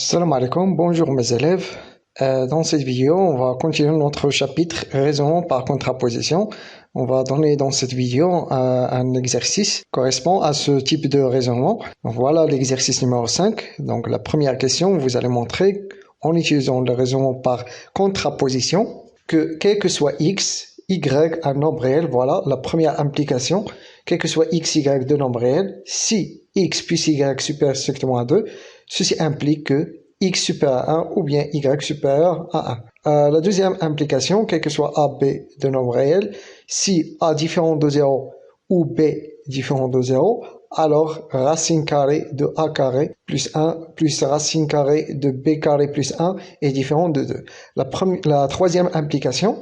Salam alaikum, bonjour mes élèves. Dans cette vidéo, on va continuer notre chapitre raisonnement par contraposition. On va donner dans cette vidéo un exercice qui correspond à ce type de raisonnement. Donc, voilà l'exercice numéro 5. Donc la première question, vous allez montrer en utilisant le raisonnement par contraposition que quel que soit x, y, un nombre réel, voilà la première implication, quel que soit x, y de nombre réel, si x plus y supérieur strictement à 2, ceci implique que x supérieur à 1 ou bien y supérieur à 1. La deuxième implication, quel que soit a, b de nombre réel, si a différent de 0 ou b différent de 0, alors racine carrée de a carré plus 1 plus racine carrée de b carré plus 1 est différent de 2. La troisième implication,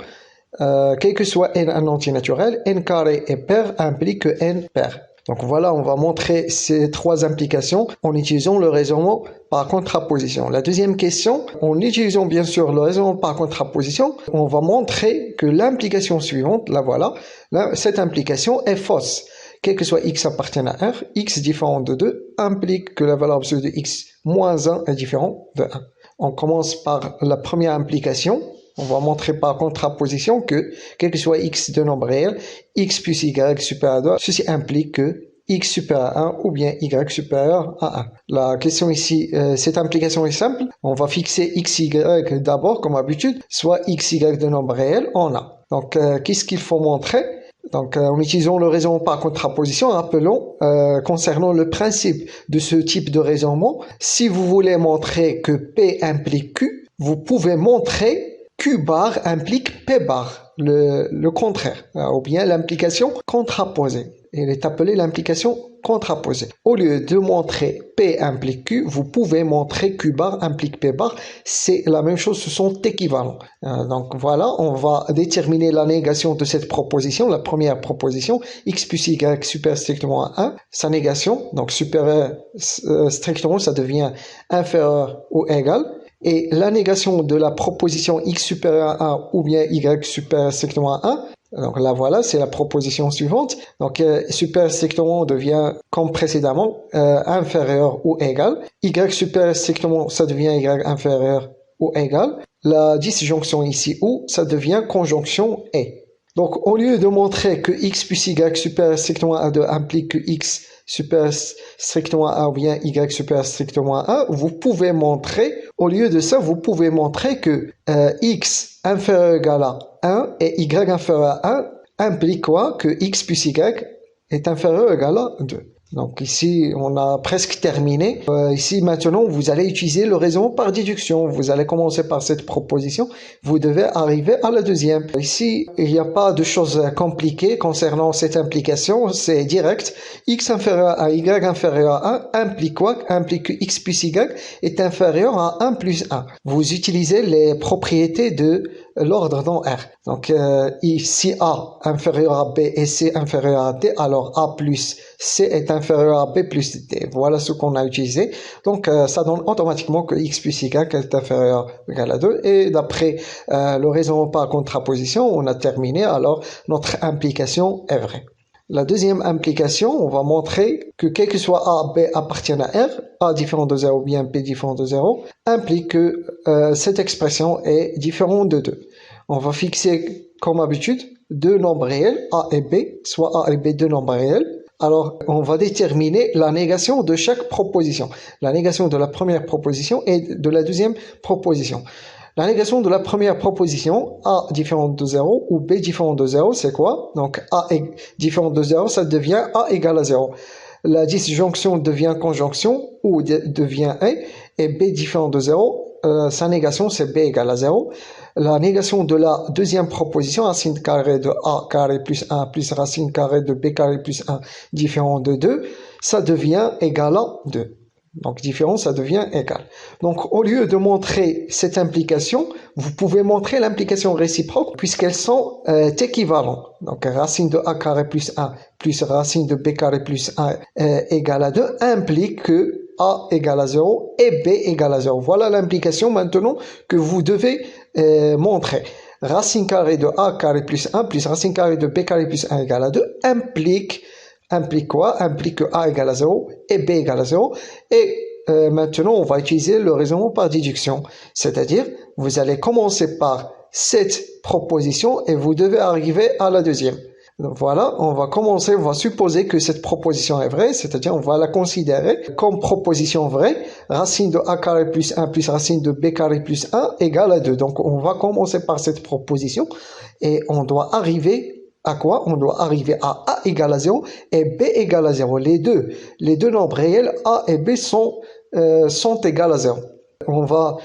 quel que soit n un entier naturel, n carré est pair implique que n pair. Donc voilà, on va montrer ces trois implications en utilisant le raisonnement par contraposition. La deuxième question, en utilisant bien sûr le raisonnement par contraposition, on va montrer que l'implication suivante, la voilà, cette implication est fausse. Quel que soit x appartienne à R, x différent de 2 implique que la valeur absolue de x moins 1 est différent de 1. On commence par la première implication. On va montrer par contraposition que, quel que soit x de nombre réel, x plus y supérieur à 2, ceci implique que x supérieur à 1 ou bien y supérieur à 1. La question ici, cette implication est simple. On va fixer x, y d'abord, comme d'habitude, soit x, y de nombre réel en A. Donc, qu'est-ce qu'il faut montrer? Donc, en utilisant le raisonnement par contraposition, rappelons, concernant le principe de ce type de raisonnement, si vous voulez montrer que P implique Q, vous pouvez montrer Q bar implique P bar, le contraire, ou bien l'implication contraposée. Elle est appelée l'implication contraposée. Au lieu de montrer P implique Q, vous pouvez montrer Q bar implique P bar. C'est la même chose, ce sont équivalents. Donc voilà, on va déterminer la négation de cette proposition. La première proposition, x plus y supérieur strictement à 1, sa négation, donc supérieur strictement, ça devient inférieur ou égal. Et la négation de la proposition x supérieur à 1 ou bien y supérieur strictement à 1, donc là voilà, c'est la proposition suivante. Donc supérieur strictement devient comme précédemment inférieur ou égal. Y supérieur strictement, ça devient y inférieur ou égal. La disjonction ici ou, ça devient conjonction et. Donc au lieu de montrer que x plus y supérieur strictement à 2 implique que x supérieur strictement à 1 ou bien y supérieur strictement à 1, vous pouvez montrer, au lieu de ça, vous pouvez montrer que x inférieur ou égal à 1 et y inférieur à 1 implique quoi? Que x plus y est inférieur ou égal à 2. Donc ici, on a presque terminé. Ici, maintenant, vous allez utiliser le raisonnement par déduction. Vous allez commencer par cette proposition. Vous devez arriver à la deuxième. Ici, il n'y a pas de choses compliquées concernant cette implication. C'est direct. X inférieur à y inférieur à 1 implique quoi? Implique que x plus y est inférieur à 1 plus 1. Vous utilisez les propriétés de l'ordre dans R. Donc, si A inférieur à B et C inférieur à D, alors A plus C est inférieur à B plus D. Voilà ce qu'on a utilisé. Donc, ça donne automatiquement que X plus Y est inférieur ou égal à 2. Et d'après le raisonnement par contraposition, on a terminé. Alors, notre implication est vraie. La deuxième implication, on va montrer que quel que soit A, B appartiennent à R, A différent de 0 ou bien B différent de 0, implique que cette expression est différente de 2. On va fixer, comme d'habitude, deux nombres réels, A et B, soit A et B deux nombres réels. Alors, on va déterminer la négation de chaque proposition. La négation de la première proposition et de la deuxième proposition. La négation de la première proposition, A différent de 0 ou B différent de 0, c'est quoi? Donc, A est différent de 0, ça devient A égale à 0. La disjonction devient conjonction ou devient et B différent de 0, sa négation c'est B égale à 0. La négation de la deuxième proposition, racine carrée de A carré plus 1 plus racine carrée de B carré plus 1 différent de 2, ça devient égal à 2. Donc, différent, ça devient égal. Donc, au lieu de montrer cette implication, vous pouvez montrer l'implication réciproque puisqu'elles sont équivalentes. Donc, racine de A carré plus 1 plus racine de B carré plus 1 égale à 2 implique que A égale à 0 et B égale à 0. Voilà l'implication maintenant que vous devez montrer. Racine carrée de A carré plus 1 plus racine carrée de B carré plus 1 égale à 2 implique quoi? Implique que A égale à 0 et B égale à 0. Et maintenant, on va utiliser le raisonnement par déduction. C'est-à-dire, vous allez commencer par cette proposition et vous devez arriver à la deuxième. Donc voilà, on va commencer, on va supposer que cette proposition est vraie, c'est-à-dire on va la considérer comme proposition vraie. Racine de a carré plus 1 plus racine de b carré plus 1 égale à 2. Donc on va commencer par cette proposition et on doit arriver à quoi? On doit arriver à a égale à 0 et b égale à 0. Les deux nombres réels a et b sont égales à 0. On va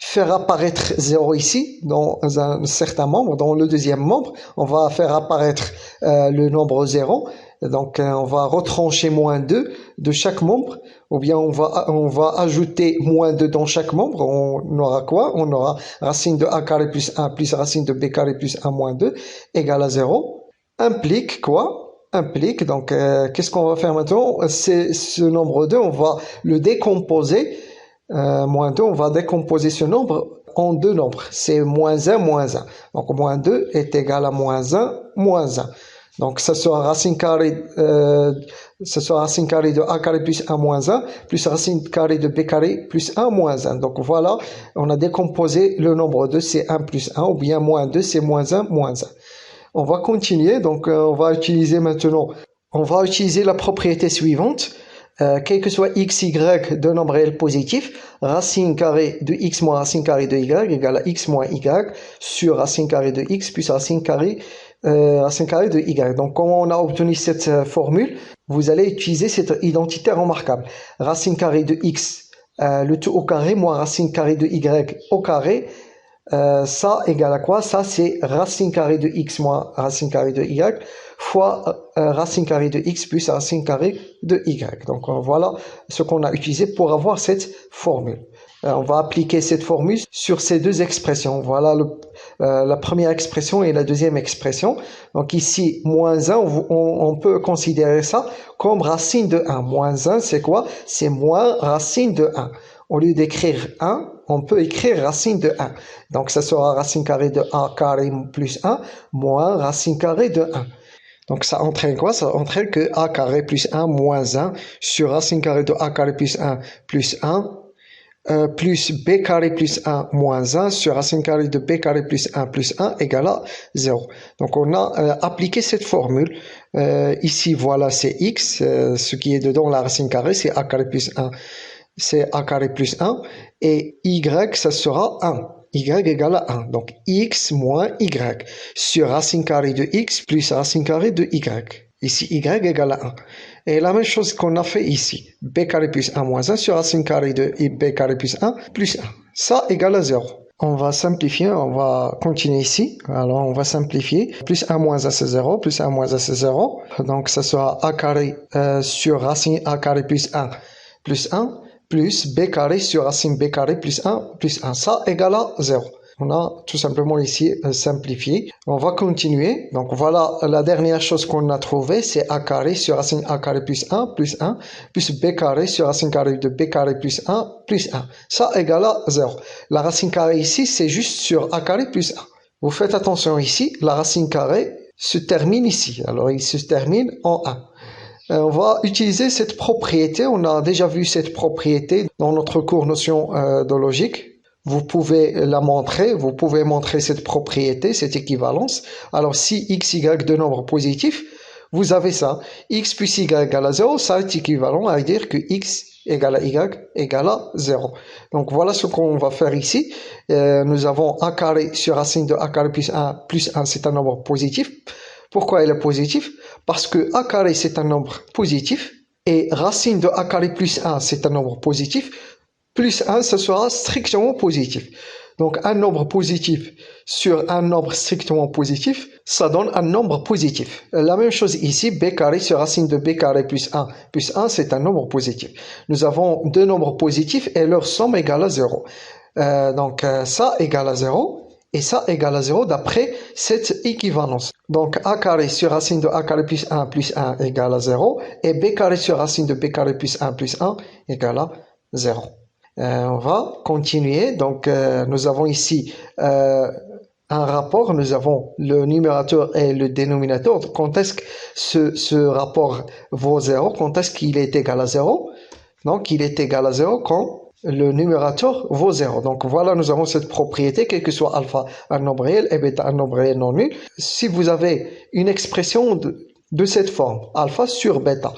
faire apparaître 0 ici, dans un certain membre, dans le deuxième membre, on va faire apparaître le nombre 0, donc on va retrancher moins 2 de chaque membre, ou bien on va ajouter moins 2 dans chaque membre, on aura quoi? On aura racine de a carré plus 1 plus racine de b carré plus 1 moins 2 égale à 0, implique quoi? Implique, donc qu'est-ce qu'on va faire maintenant? C'est ce nombre 2, on va le décomposer. Moins 2, on va décomposer ce nombre en deux nombres. C'est moins 1, moins 1. Donc, moins 2 est égal à moins 1, moins 1. Donc, ça sera racine carrée de a carré plus 1 moins 1, plus racine carrée de b carré plus 1 moins 1. Donc, voilà, on a décomposé le nombre 2, c'est 1 plus 1, ou bien moins 2, c'est moins 1, moins 1. On va continuer, donc on va utiliser maintenant, on va utiliser la propriété suivante. Quel que soit x, y de nombre réel positif, racine carrée de x moins racine carrée de y égale à x moins y sur racine carrée de x plus racine carrée de y. Donc, comment on a obtenu cette formule? Vous allez utiliser cette identité remarquable. Racine carrée de x, le tout au carré, moins racine carrée de y au carré. Ça égale à quoi? Ça, c'est racine carrée de x moins racine carrée de y fois racine carrée de x plus racine carrée de y. Donc, voilà ce qu'on a utilisé pour avoir cette formule. On va appliquer cette formule sur ces deux expressions. Voilà la première expression et la deuxième expression. Donc, ici, moins 1, on peut considérer ça comme racine de 1. Moins 1, c'est quoi? C'est moins racine de 1. Au lieu d'écrire 1, on peut écrire racine de 1. Donc, ça sera racine carrée de a carré plus 1 moins racine carrée de 1. Donc, ça entraîne quoi? Ça entraîne que a carré plus 1 moins 1 sur racine carrée de a carré plus 1 plus 1 plus b carré plus 1 moins 1 sur racine carrée de b carré plus 1 plus 1 égale à 0. Donc, on a appliqué cette formule. Ici, voilà, c'est x. Ce qui est dedans, la racine carrée, c'est a carré plus 1. C'est a carré plus 1. Et y, ça sera 1. Y égale à 1. Donc, x moins y sur racine carrée de x plus racine carrée de y. Ici, y égale à 1. Et la même chose qu'on a fait ici. B carré plus 1 moins 1 sur racine carrée de B carré plus 1 plus 1. Ça égale à 0. On va simplifier, on va continuer ici. Alors, on va simplifier. Plus 1 moins 1, c'est 0. Plus 1 moins 1, c'est 0. Donc, ça sera a carré sur racine a carré plus 1 plus 1. Plus b carré sur racine b carré plus 1 plus 1. Ça égale à 0. On a tout simplement ici simplifié. On va continuer. Donc voilà, la dernière chose qu'on a trouvée, c'est a carré sur racine a carré plus 1 plus 1 plus b carré sur racine carré de b carré plus 1 plus 1. Ça égale à 0. La racine carrée ici, c'est juste sur a carré plus 1. Vous faites attention ici, la racine carrée se termine ici. Alors il se termine en 1. On va utiliser cette propriété. On a déjà vu cette propriété dans notre cours notion de logique. Vous pouvez la montrer. Vous pouvez montrer cette propriété, cette équivalence. Alors, si x, y de nombre positif, vous avez ça. X plus y égale à 0, ça est équivalent à dire que x égale à y égale à 0. Donc, voilà ce qu'on va faire ici. Nous avons a carré sur racine de a carré plus 1, c'est un nombre positif. Pourquoi il est positif? Parce que a carré, c'est un nombre positif, et racine de a carré plus 1, c'est un nombre positif, plus 1, ce sera strictement positif. Donc, un nombre positif sur un nombre strictement positif, ça donne un nombre positif. La même chose ici, b carré sur racine de b carré plus 1, c'est un nombre positif. Nous avons deux nombres positifs et leur somme égale à 0. Donc, ça égale à 0. Et ça égale à 0 d'après cette équivalence. Donc, a carré sur racine de a carré plus 1 égale à 0. Et b carré sur racine de b carré plus 1 égale à 0. On va continuer. Donc, nous avons ici un rapport. Nous avons le numérateur et le dénominateur. Quand est-ce que ce rapport vaut 0? Quand est-ce qu'il est égal à 0? Donc, il est égal à 0 quand le numérateur vaut 0. Donc, voilà, nous avons cette propriété, quel que soit alpha un nombre réel et bêta un nombre réel non nul. Si vous avez une expression de cette forme, alpha sur bêta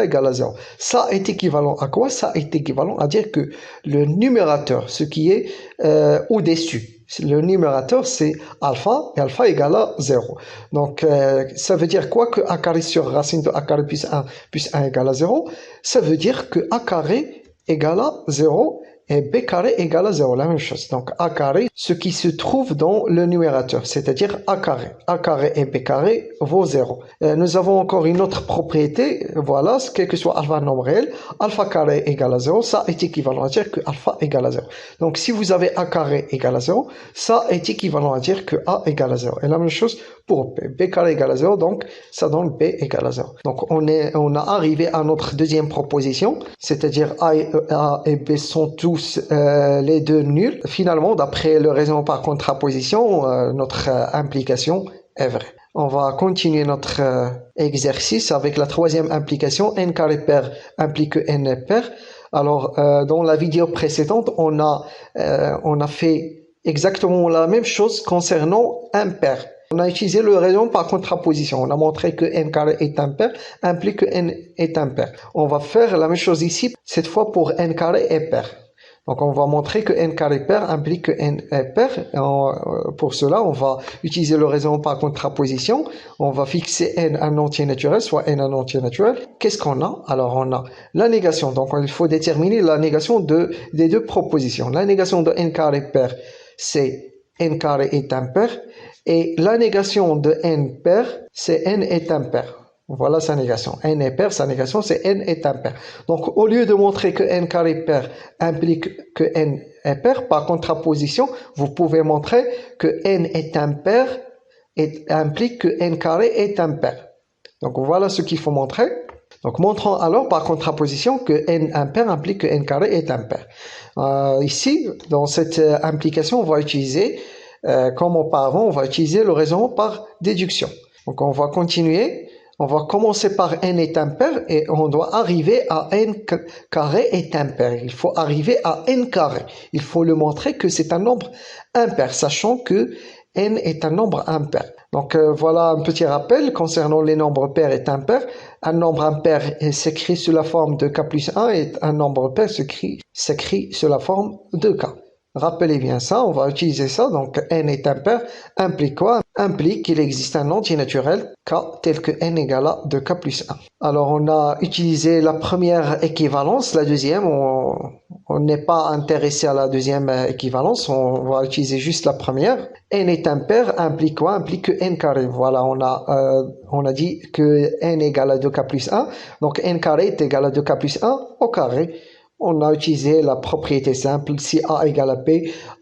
égale à 0. Ça est équivalent à quoi? Ça est équivalent à dire que le numérateur, ce qui est au-dessus, le numérateur c'est alpha et alpha égale à 0. Donc ça veut dire quoi que a carré sur racine de a carré plus 1 égale à 0? Ça veut dire que a carré égale à 0 et b carré égale à 0, la même chose. Donc a carré, ce qui se trouve dans le numérateur, c'est-à-dire a carré. A carré et b carré vaut 0. Nous avons encore une autre propriété, voilà, quel que soit alpha un nombre réel, alpha carré égale à 0, ça est équivalent à dire que alpha égale à 0. Donc si vous avez a carré égale à 0, ça est équivalent à dire que a égale à 0. Et la même chose pour b. B carré égale à 0, donc ça donne b égale à 0. Donc on a arrivé à notre deuxième proposition, c'est-à-dire a et b sont tous les deux nuls. Finalement, d'après le raisonnement par contraposition, notre implication est vraie. On va continuer notre exercice avec la troisième implication. N carré pair implique que n est pair. Alors, dans la vidéo précédente, on a fait exactement la même chose concernant impair. On a utilisé le raisonnement par contraposition. On a montré que n carré est impair, implique que n est impair. On va faire la même chose ici, cette fois pour n carré est pair. Donc on va montrer que n carré pair implique que n est pair. Pour cela, on va utiliser le raisonnement par contraposition. On va fixer n un entier naturel, soit n un entier naturel. Qu'est-ce qu'on a? Alors on a la négation. Donc il faut déterminer la négation des deux propositions. La négation de n carré pair, c'est n carré est impair. Et la négation de n pair, c'est n est impair. Voilà sa négation. N est pair, sa négation, c'est n est impair. Donc, au lieu de montrer que n carré pair implique que n est pair, par contraposition, vous pouvez montrer que n est impair et implique que n carré est impair. Donc, voilà ce qu'il faut montrer. Donc, montrons alors par contraposition que n impair implique que n carré est impair. Ici, dans cette implication, on va utiliser, comme auparavant, on va utiliser le raisonnement par déduction. Donc, on va continuer. On va commencer par n est impair et on doit arriver à n carré est impair. Il faut arriver à n carré. Il faut le montrer que c'est un nombre impair, sachant que n est un nombre impair. Donc voilà un petit rappel concernant les nombres pairs et impairs. Un nombre impair s'écrit sous la forme de k plus 1 et un nombre pair s'écrit sous la forme de k. Rappelez bien ça, on va utiliser ça. Donc n est impair implique quoi? Implique qu'il existe un entier naturel k tel que n égale à 2k plus 1. Alors on a utilisé la première équivalence, la deuxième, on n'est pas intéressé à la deuxième équivalence, on va utiliser juste la première. N est impair implique quoi? Implique que n carré. Voilà, on a dit que n égale à 2k plus 1, donc n carré est égal à 2k plus 1 au carré. On a utilisé la propriété simple, si A égale à B,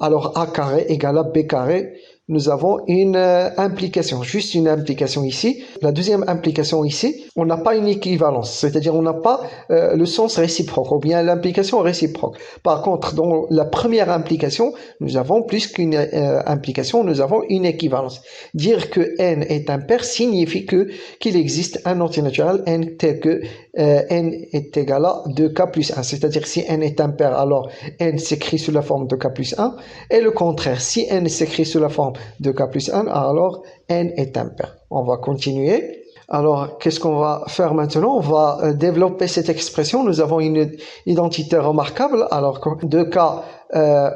alors A carré égale à B carré. Nous avons une implication, juste une implication ici. La deuxième implication ici, on n'a pas une équivalence, c'est-à-dire on n'a pas le sens réciproque, ou bien l'implication réciproque. Par contre, dans la première implication, nous avons plus qu'une implication, nous avons une équivalence. Dire que n est impair signifie qu'il existe un entier naturel n tel que n est égal à 2k plus 1. C'est-à-dire si n est impair, alors n s'écrit sous la forme de k plus 1. Et le contraire, si n s'écrit sous la forme de k plus 1, alors n est impair. On va continuer. Alors, qu'est-ce qu'on va faire maintenant? On va développer cette expression. Nous avons une identité remarquable. Alors, 2k,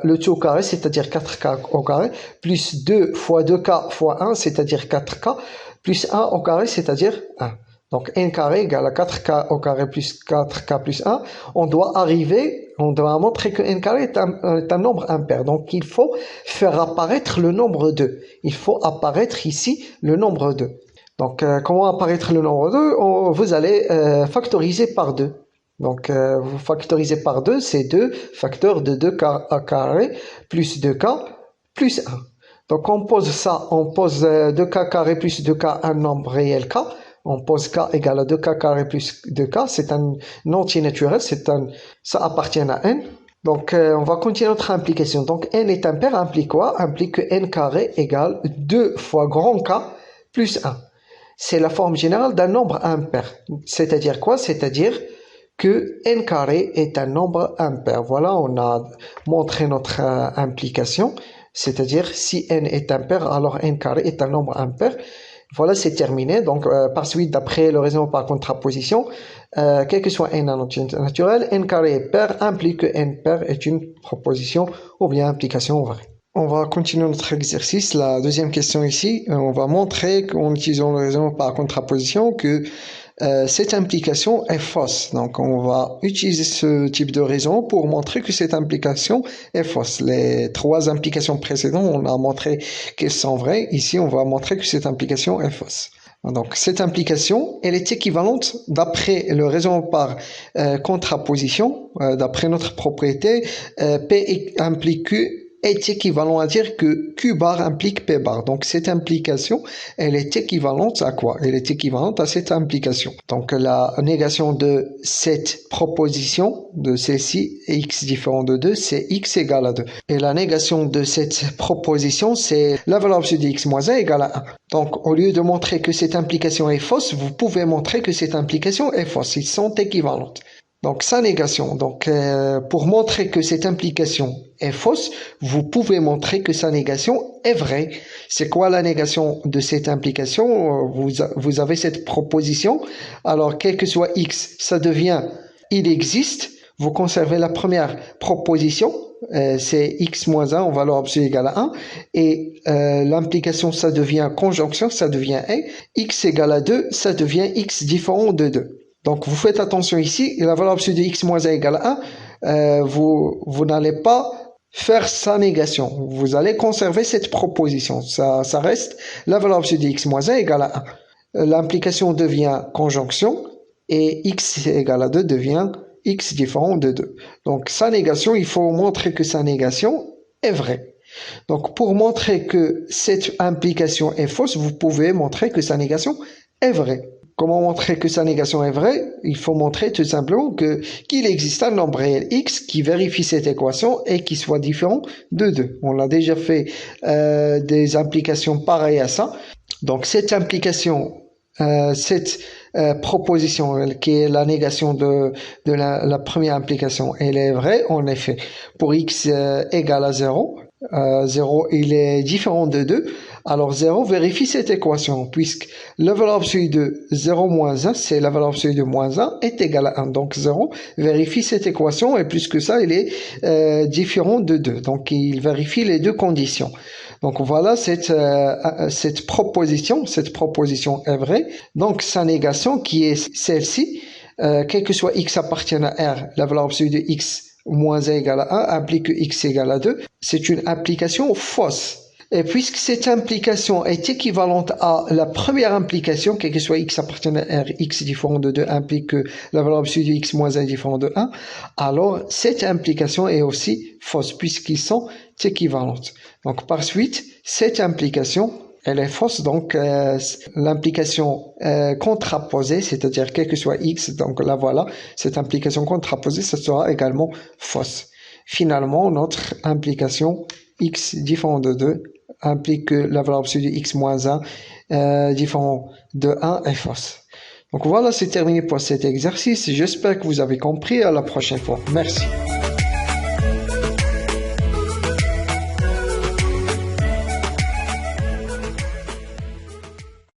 le tout au carré, c'est-à-dire 4k au carré, plus 2 fois 2k fois 1, c'est-à-dire 4k, plus 1 au carré, c'est-à-dire 1. Donc, n carré égale à 4k au carré plus 4k plus 1. On doit montrer que n carré est un nombre impair. Donc, il faut faire apparaître le nombre 2. Il faut apparaître ici le nombre 2. Donc, comment apparaître le nombre 2? Vous allez factoriser par 2. Donc, vous factorisez par 2, c'est 2 facteurs de 2k carré plus 2k plus 1. Donc, on pose ça, on pose 2k carré plus 2k, un nombre réel k. On pose k égale à 2k carré plus 2k, c'est un entier naturel, ça appartient à n. Donc, on va continuer notre implication. Donc, n est impair implique quoi? Implique que n carré égale 2 fois grand k plus 1. C'est la forme générale d'un nombre impair. C'est-à-dire quoi? C'est-à-dire que n carré est un nombre impair. Voilà, on a montré notre implication, c'est-à-dire si n est impair, alors n carré est un nombre impair. Voilà, c'est terminé. Donc, par suite, d'après le raisonnement par contraposition, quel que soit n en entier naturel, n carré est pair implique que n pair est une proposition ou bien implication vraie. On va continuer notre exercice. La deuxième question ici, on va montrer qu'en utilisant le raisonnement par contraposition que cette implication est fausse. Donc, on va utiliser ce type de raison pour montrer que cette implication est fausse. Les trois implications précédentes, on a montré qu'elles sont vraies. Ici, on va montrer que cette implication est fausse. Donc, cette implication, elle est équivalente d'après le raisonnement par contraposition, d'après notre propriété, P implique Q est équivalent à dire que Q bar implique P bar. Donc, cette implication, elle est équivalente à quoi? Elle est équivalente à cette implication. Donc, la négation de cette proposition, de celle-ci, x différent de 2, c'est x égale à 2. Et la négation de cette proposition, c'est la valeur absolue de x moins 1 égale à 1. Donc, au lieu de montrer que cette implication est fausse, vous pouvez montrer que cette implication est fausse. Ils sont équivalentes. Donc, sa négation. Donc, pour montrer que cette implication est fausse, vous pouvez montrer que sa négation est vraie. C'est quoi la négation de cette implication? Vous avez cette proposition. Alors, quel que soit x, ça devient il existe. Vous conservez la première proposition. C'est x moins 1 en valeur absolue égale à 1. Et l'implication, ça devient conjonction, ça devient et. X égale à 2, ça devient x différent de 2. Donc, vous faites attention ici, la valeur absolue de x moins 1 égale à 1, vous n'allez pas faire sa négation. Vous allez conserver cette proposition. Ça reste la valeur absolue de x moins 1 égale à 1. L'implication devient conjonction et x égale à 2 devient x différent de 2. Donc, sa négation, il faut montrer que sa négation est vraie. Donc, pour montrer que cette implication est fausse, vous pouvez montrer que sa négation est vraie. Comment montrer que sa négation est vraie? Il faut montrer tout simplement qu'il existe un nombre réel x qui vérifie cette équation et qui soit différent de 2. On a déjà fait des implications pareilles à ça. Donc cette implication, cette proposition qui est la négation de la première implication, elle est vraie en effet. Pour x égale à 0, 0 il est différent de 2. Alors 0 vérifie cette équation puisque la valeur absolue de 0 moins 1, c'est la valeur absolue de moins 1 est égale à 1. Donc 0 vérifie cette équation et plus que ça, il est différent de 2. Donc il vérifie les deux conditions. Donc voilà cette proposition est vraie. Donc sa négation qui est celle-ci, quel que soit x appartienne à R, la valeur absolue de x moins 1 égale à 1 implique que x égale à 2. C'est une implication fausse. Et puisque cette implication est équivalente à la première implication, quel que soit x appartient à R, x différent de 2 implique que la valeur absolue de x moins 1 est différent de 1, alors cette implication est aussi fausse puisqu'ils sont équivalentes. Donc par suite, cette implication, elle est fausse, donc l'implication contraposée, c'est-à-dire quel que soit x, donc là voilà, cette implication contraposée, ça sera également fausse. Finalement, notre implication x différent de 2 implique que la valeur absolue de x moins 1 différent de 1 est fausse. Donc voilà, c'est terminé pour cet exercice. J'espère que vous avez compris. À la prochaine fois. Merci.